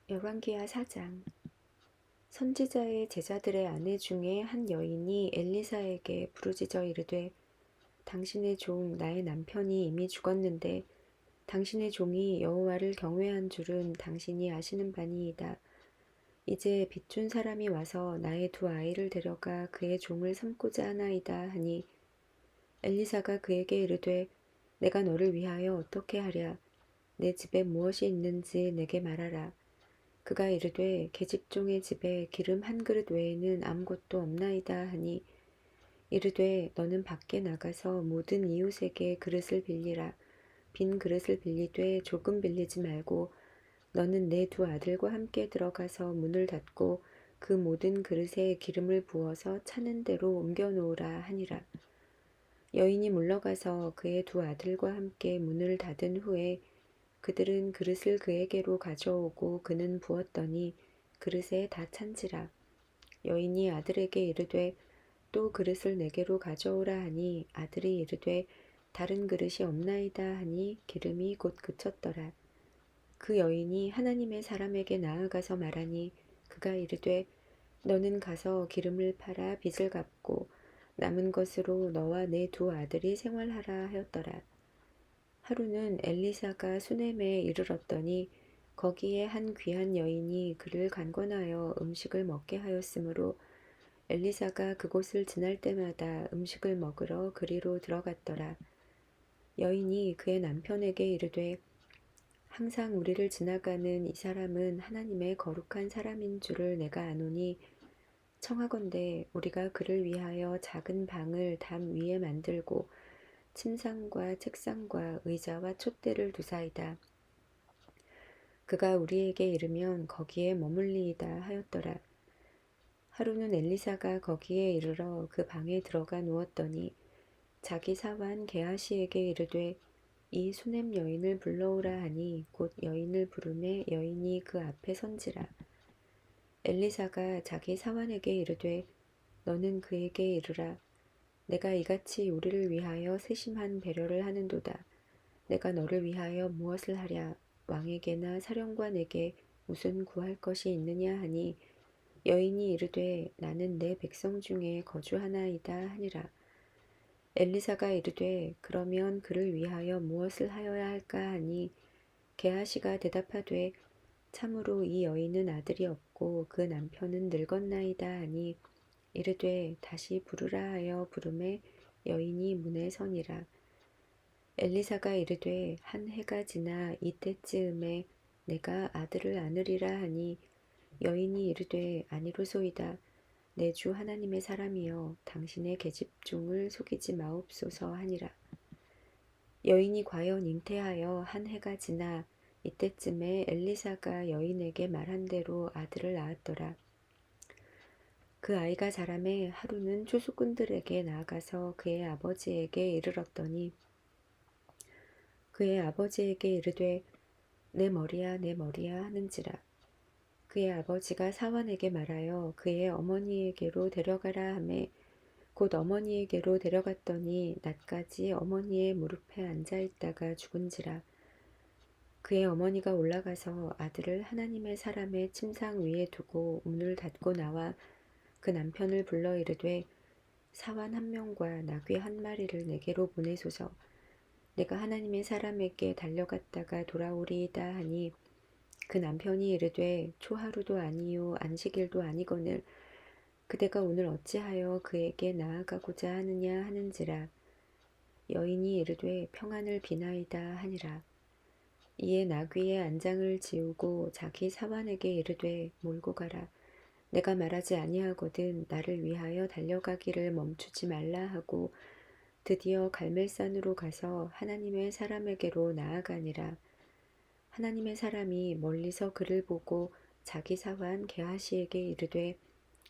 열왕기하 4장. 선지자의 제자들의 아내 중에 한 여인이 엘리사에게 부르짖어 이르되 당신의 종 나의 남편이 이미 죽었는데 당신의 종이 여호와를 경외한 줄은 당신이 아시는 바니이다. 이제 빚준 사람이 와서 나의 두 아이를 데려가 그의 종을 삼고자 하나이다 하니 엘리사가 그에게 이르되 내가 너를 위하여 어떻게 하랴. 내 집에 무엇이 있는지 내게 말하라. 그가 이르되 계집종의 집에 기름 한 그릇 외에는 아무것도 없나이다 하니 이르되 너는 밖에 나가서 모든 이웃에게 그릇을 빌리라. 빈 그릇을 빌리되 조금 빌리지 말고 너는 내 두 아들과 함께 들어가서 문을 닫고 그 모든 그릇에 기름을 부어서 차는 대로 옮겨 놓으라 하니라. 여인이 물러가서 그의 두 아들과 함께 문을 닫은 후에 그들은 그릇을 그에게로 가져오고 그는 부었더니 그릇에 다 찬지라. 여인이 아들에게 이르되 또 그릇을 내게로 가져오라 하니 아들이 이르되 다른 그릇이 없나이다 하니 기름이 곧 그쳤더라. 그 여인이 하나님의 사람에게 나아가서 말하니 그가 이르되 너는 가서 기름을 팔아 빚을 갚고 남은 것으로 너와 내 두 아들이 생활하라 하였더라. 하루는 엘리사가 수넴에 이르렀더니 거기에 한 귀한 여인이 그를 간권하여 음식을 먹게 하였으므로 엘리사가 그곳을 지날 때마다 음식을 먹으러 그리로 들어갔더라. 여인이 그의 남편에게 이르되 항상 우리를 지나가는 이 사람은 하나님의 거룩한 사람인 줄을 내가 아노니 청하건대 우리가 그를 위하여 작은 방을 담 위에 만들고 침상과 책상과 의자와 촛대를 두사이다. 그가 우리에게 이르면 거기에 머물리이다 하였더라. 하루는 엘리사가 거기에 이르러 그 방에 들어가 누웠더니 자기 사환 게하시에게 이르되 이 수넴 여인을 불러오라 하니 곧 여인을 부르매 여인이 그 앞에 선지라. 엘리사가 자기 사환에게 이르되 너는 그에게 이르라. 내가 이같이 우리를 위하여 세심한 배려를 하는도다. 내가 너를 위하여 무엇을 하랴. 왕에게나 사령관에게 무슨 구할 것이 있느냐 하니 여인이 이르되 나는 내 백성 중에 거주하나이다 하니라. 엘리사가 이르되 그러면 그를 위하여 무엇을 하여야 할까 하니 게하시가 대답하되 참으로 이 여인은 아들이 없고 그 남편은 늙었나이다 하니 이르되 다시 부르라 하여 부르매 여인이 문에 서니라. 엘리사가 이르되 한 해가 지나 이때쯤에 내가 아들을 안으리라 하니 여인이 이르되 아니로소이다. 내 주 하나님의 사람이여 당신의 계집종을 속이지 마옵소서 하니라. 여인이 과연 잉태하여 한 해가 지나 이때쯤에 엘리사가 여인에게 말한 대로 아들을 낳았더라. 그 아이가 자라매 하루는 추수꾼들에게 나아가서 그의 아버지에게 이르렀더니 그의 아버지에게 이르되 내 머리야 내 머리야 하는지라. 그의 아버지가 사환에게 말하여 그의 어머니에게로 데려가라 하매 곧 어머니에게로 데려갔더니 낮까지 어머니의 무릎에 앉아있다가 죽은지라. 그의 어머니가 올라가서 아들을 하나님의 사람의 침상 위에 두고 문을 닫고 나와 그 남편을 불러 이르되 사환 한 명과 나귀 한 마리를 내게로 보내소서. 내가 하나님의 사람에게 달려갔다가 돌아오리이다 하니 그 남편이 이르되 초하루도 아니요 안식일도 아니거늘 그대가 오늘 어찌하여 그에게 나아가고자 하느냐 하는지라. 여인이 이르되 평안을 비나이다 하니라. 이에 나귀의 안장을 지우고 자기 사환에게 이르되 몰고 가라. 내가 말하지 아니하거든 나를 위하여 달려가기를 멈추지 말라 하고 드디어 갈멜산으로 가서 하나님의 사람에게로 나아가니라. 하나님의 사람이 멀리서 그를 보고 자기 사환 게하시에게 이르되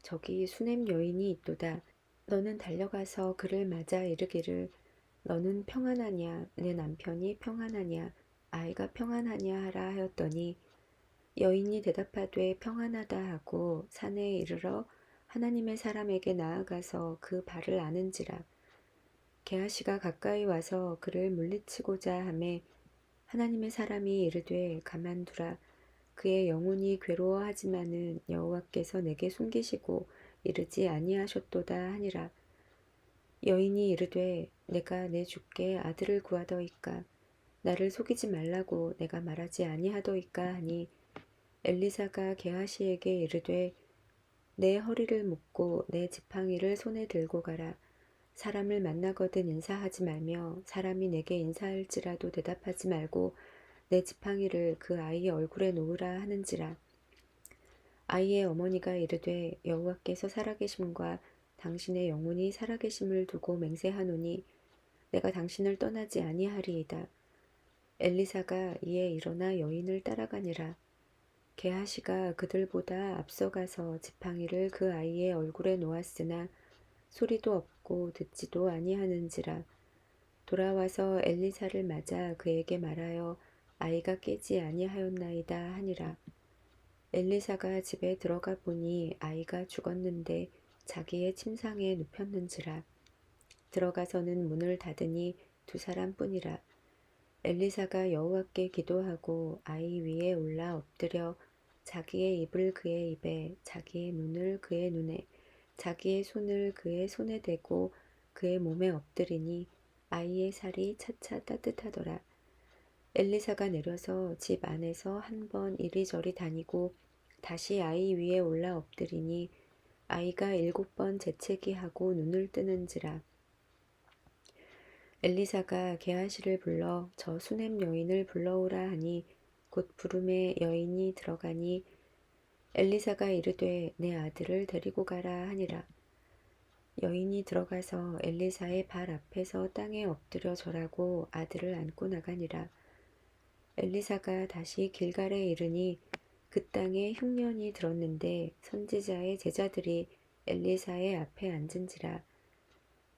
저기 수넴 여인이 있도다. 너는 달려가서 그를 맞아 이르기를 너는 평안하냐 내 남편이 평안하냐 아이가 평안하냐 하라 하였더니 여인이 대답하되 평안하다 하고 산에 이르러 하나님의 사람에게 나아가서 그 발을 아는지라. 게하시가 가까이 와서 그를 물리치고자 하매 하나님의 사람이 이르되 가만두라. 그의 영혼이 괴로워하지만은 여호와께서 내게 숨기시고 이르지 아니하셨도다 하니라. 여인이 이르되 내가 내 주께 아들을 구하더이까 나를 속이지 말라고 내가 말하지 아니하더이까 하니 엘리사가 게하시에게 이르되 내 허리를 묶고 내 지팡이를 손에 들고 가라. 사람을 만나거든 인사하지 말며 사람이 내게 인사할지라도 대답하지 말고 내 지팡이를 그 아이의 얼굴에 놓으라 하는지라. 아이의 어머니가 이르되 여호와께서 살아계심과 당신의 영혼이 살아계심을 두고 맹세하노니 내가 당신을 떠나지 아니하리이다. 엘리사가 이에 일어나 여인을 따라가니라. 게하시가 그들보다 앞서가서 지팡이를 그 아이의 얼굴에 놓았으나 소리도 없고 듣지도 아니하는지라. 돌아와서 엘리사를 맞아 그에게 말하여 아이가 깨지 아니하였나이다 하니라. 엘리사가 집에 들어가 보니 아이가 죽었는데 자기의 침상에 눕혔는지라. 들어가서는 문을 닫으니 두 사람뿐이라. 엘리사가 여호와께 기도하고 아이 위에 올라 엎드려 자기의 입을 그의 입에, 자기의 눈을 그의 눈에, 자기의 손을 그의 손에 대고 그의 몸에 엎드리니 아이의 살이 차차 따뜻하더라. 엘리사가 내려서 집 안에서 한 번 이리저리 다니고 다시 아이 위에 올라 엎드리니 아이가 7번 재채기 하고 눈을 뜨는지라. 엘리사가 게하시를 불러 저 수넴 여인을 불러오라 하니 곧 부름에 여인이 들어가니 엘리사가 이르되 내 아들을 데리고 가라 하니라. 여인이 들어가서 엘리사의 발 앞에서 땅에 엎드려 절하고 아들을 안고 나가니라. 엘리사가 다시 길갈에 이르니 그 땅에 흉년이 들었는데 선지자의 제자들이 엘리사의 앞에 앉은지라.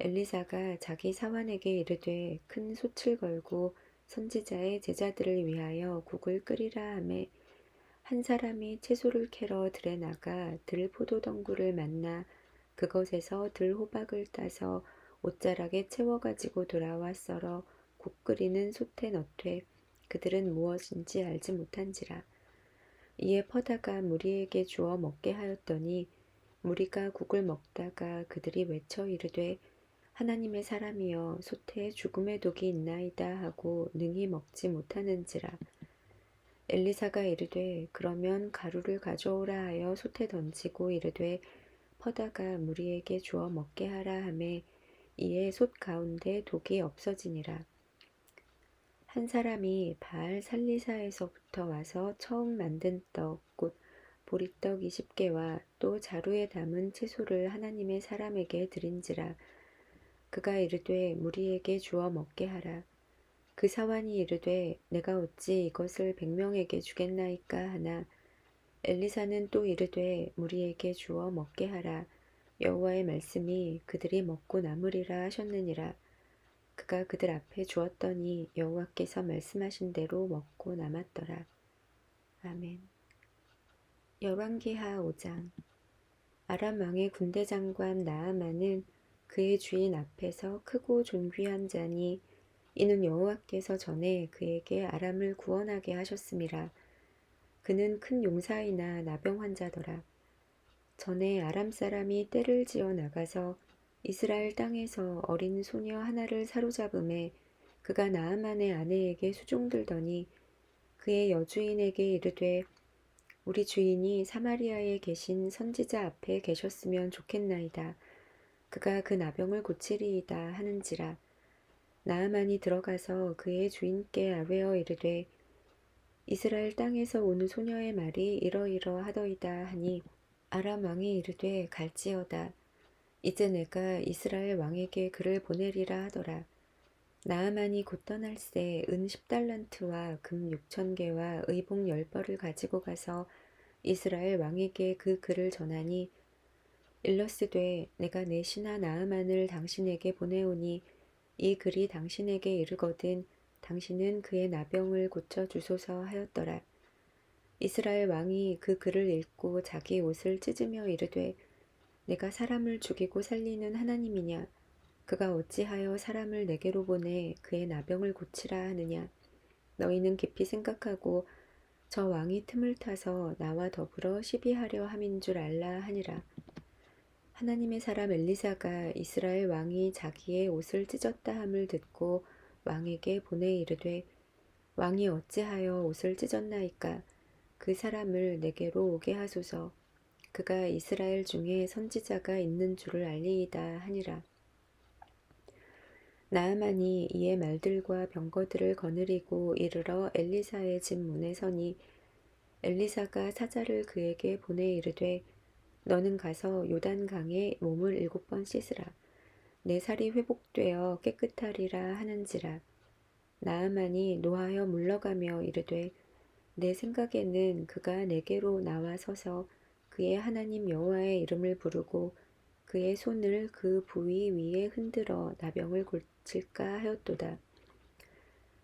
엘리사가 자기 사환에게 이르되 큰 솥을 걸고 선지자의 제자들을 위하여 국을 끓이라 하매 한 사람이 채소를 캐러 들에 나가 들 포도덩굴을 만나 그것에서 들 호박을 따서 옷자락에 채워 가지고 돌아와 썰어 국 끓이는 솥에 넣되 그들은 무엇인지 알지 못한지라. 이에 퍼다가 무리에게 주어 먹게 하였더니 무리가 국을 먹다가 그들이 외쳐 이르되 하나님의 사람이여 솥에 죽음의 독이 있나이다 하고 능히 먹지 못하는지라. 엘리사가 이르되 그러면 가루를 가져오라 하여 솥에 던지고 이르되 퍼다가 무리에게 주어 먹게 하라 하매 이에 솥 가운데 독이 없어지니라. 한 사람이 바알 살리사에서부터 와서 처음 만든 떡, 곧 보리떡 20개와 또 자루에 담은 채소를 하나님의 사람에게 드린지라. 그가 이르되 무리에게 주어 먹게 하라. 그 사환이 이르되 내가 어찌 이것을 100명에게 주겠나이까 하나 엘리사는 또 이르되 무리에게 주어 먹게 하라. 여호와의 말씀이 그들이 먹고 남으리라 하셨느니라. 그가 그들 앞에 주었더니 여호와께서 말씀하신 대로 먹고 남았더라. 아멘. 열왕기하 5장. 아람 왕의 군대 장관 나아만은 그의 주인 앞에서 크고 존귀한 자니 이는 여호와께서 전에 그에게 아람을 구원하게 하셨음이라. 그는 큰 용사이나 나병 환자더라. 전에 아람 사람이 떼를 지어 나가서 이스라엘 땅에서 어린 소녀 하나를 사로잡음에 그가 나아만의 아내에게 수종들더니 그의 여주인에게 이르되 우리 주인이 사마리아에 계신 선지자 앞에 계셨으면 좋겠나이다. 그가 그 나병을 고치리이다 하는지라. 나아만이 들어가서 그의 주인께 아뢰어 이르되 이스라엘 땅에서 오는 소녀의 말이 이러이러하더이다 하니 아람 왕이 이르되 갈지어다. 이제 내가 이스라엘 왕에게 그를 보내리라 하더라. 나아만이 곧 떠날새 은 10달란트와 금 6,000개와 의복 10벌을 가지고 가서 이스라엘 왕에게 그 글을 전하니 일러스되 내가 내 신하 나아만을 당신에게 보내오니 이 글이 당신에게 이르거든 당신은 그의 나병을 고쳐주소서 하였더라. 이스라엘 왕이 그 글을 읽고 자기 옷을 찢으며 이르되 내가 사람을 죽이고 살리는 하나님이냐? 그가 어찌하여 사람을 내게로 보내 그의 나병을 고치라 하느냐? 너희는 깊이 생각하고 저 왕이 틈을 타서 나와 더불어 시비하려 함인 줄 알라 하니라. 하나님의 사람 엘리사가 이스라엘 왕이 자기의 옷을 찢었다 함을 듣고 왕에게 보내 이르되 왕이 어찌하여 옷을 찢었나이까 그 사람을 내게로 오게 하소서 그가 이스라엘 중에 선지자가 있는 줄을 알리이다 하니라. 나아만이 이에 말들과 병거들을 거느리고 이르러 엘리사의 집 문에 서니 엘리사가 사자를 그에게 보내 이르되 너는 가서 요단강에 몸을 7번 씻으라. 내 살이 회복되어 깨끗하리라 하는지라. 나아만이 노하여 물러가며 이르되 내 생각에는 그가 내게로 나와 서서 그의 하나님 여호와의 이름을 부르고 그의 손을 그 부위 위에 흔들어 나병을 고칠까 하였도다.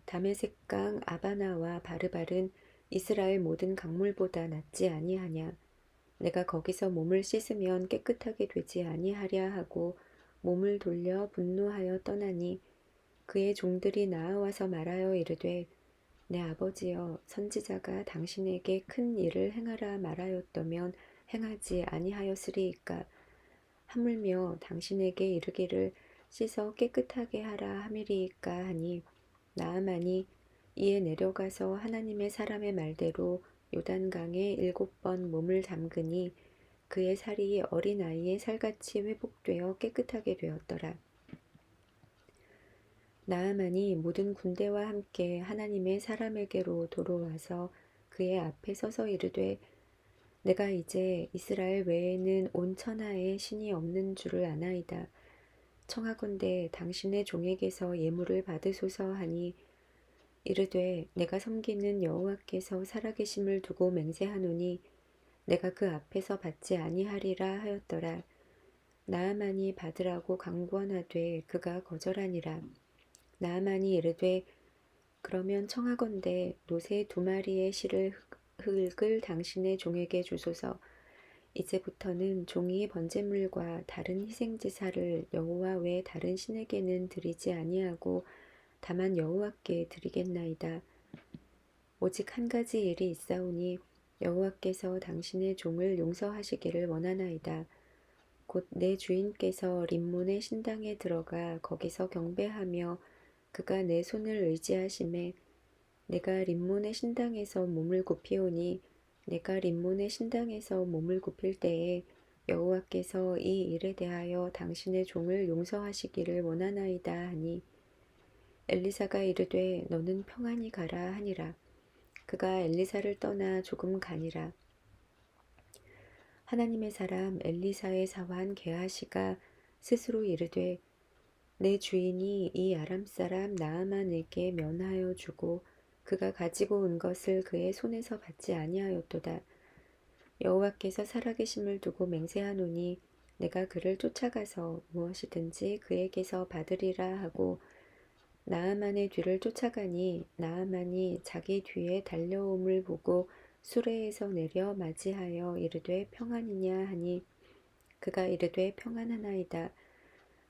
다메섹강 아바나와 바르발은 이스라엘 모든 강물보다 낫지 아니하냐. 내가 거기서 몸을 씻으면 깨끗하게 되지 아니하랴 하고 몸을 돌려 분노하여 떠나니 그의 종들이 나아와서 말하여 이르되 내 아버지여 선지자가 당신에게 큰 일을 행하라 말하였더면 행하지 아니하였으리이까 하물며 당신에게 이르기를 씻어 깨끗하게 하라 함이리이까 하니 나아만이 이에 내려가서 하나님의 사람의 말대로 요단강에 7번 몸을 담그니 그의 살이 어린아이의 살같이 회복되어 깨끗하게 되었더라. 나아만이 모든 군대와 함께 하나님의 사람에게로 도로와서 그의 앞에 서서 이르되 내가 이제 이스라엘 외에는 온 천하에 신이 없는 줄을 아나이다. 청하건대 당신의 종에게서 예물을 받으소서 하니 이르되 내가 섬기는 여호와께서 살아계심을 두고 맹세하노니 내가 그 앞에서 받지 아니하리라 하였더라. 나아만이 받으라고 강구하되 그가 거절하니라. 나아만이 이르되 그러면 청하건대 노새 2마리의 실을 흙을 당신의 종에게 주소서. 이제부터는 종이 번제물과 다른 희생제사를 여호와 외 다른 신에게는 드리지 아니하고 다만 여호와께 드리겠나이다. 오직 한 가지 일이 있사오니 여호와께서 당신의 종을 용서하시기를 원하나이다. 곧 내 주인께서 림몬의 신당에 들어가 거기서 경배하며 그가 내 손을 의지하심에 내가 림몬의 신당에서 몸을 굽히오니 내가 림몬의 신당에서 몸을 굽힐 때에 여호와께서 이 일에 대하여 당신의 종을 용서하시기를 원하나이다 하니 엘리사가 이르되 너는 평안히 가라 하니라. 그가 엘리사를 떠나 조금 가니라. 하나님의 사람 엘리사의 사환 게하시가 스스로 이르되 내 주인이 이 아람 사람 나아만에게 면하여 주고 그가 가지고 온 것을 그의 손에서 받지 아니하였도다. 여호와께서 살아계심을 두고 맹세하노니 내가 그를 쫓아가서 무엇이든지 그에게서 받으리라 하고 나아만의 뒤를 쫓아가니 나아만이 자기 뒤에 달려옴을 보고 수레에서 내려 맞이하여 이르되 평안이냐 하니 그가 이르되 평안하나이다.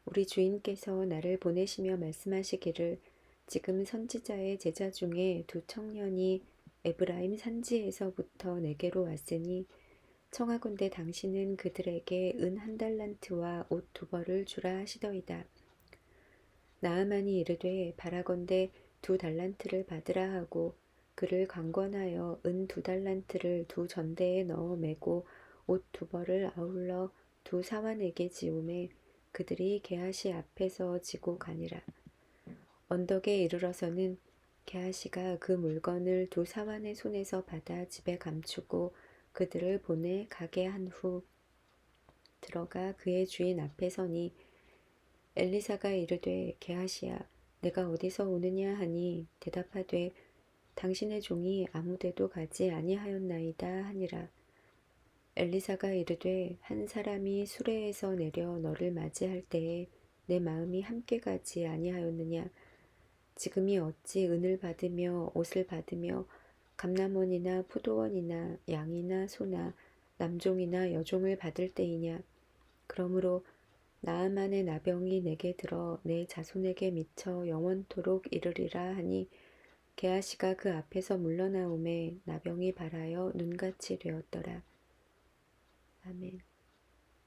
우리 주인께서 나를 보내시며 말씀하시기를 지금 선지자의 제자 중에 2청년이 에브라임 산지에서부터 내게로 왔으니 청하건대 당신은 그들에게 은 1달란트와 옷 2벌을 주라 하시더이다. 나아만이 이르되 바라건대 2달란트를 받으라 하고 그를 강권하여 은 2달란트를 2전대에 넣어 매고 옷 2벌을 아울러 2사환에게 지우매 그들이 게하시 앞에서 지고 가니라. 언덕에 이르러서는 게하시가 그 물건을 2사환의 손에서 받아 집에 감추고 그들을 보내 가게 한 후 들어가 그의 주인 앞에 서니 엘리사가 이르되 게하시야 내가 어디서 오느냐 하니 대답하되 당신의 종이 아무데도 가지 아니하였나이다 하니라. 엘리사가 이르되 한 사람이 수레에서 내려 너를 맞이할 때에 내 마음이 함께 가지 아니하였느냐. 지금이 어찌 은을 받으며 옷을 받으며 감람원이나 포도원이나 양이나 소나 남종이나 여종을 받을 때이냐. 그러므로 나아만의 나병이 내게 들어 내 자손에게 미쳐 영원토록 이르리라 하니 게하시가 그 앞에서 물러나오매 나병이 발하여 눈같이 되었더라. 아멘.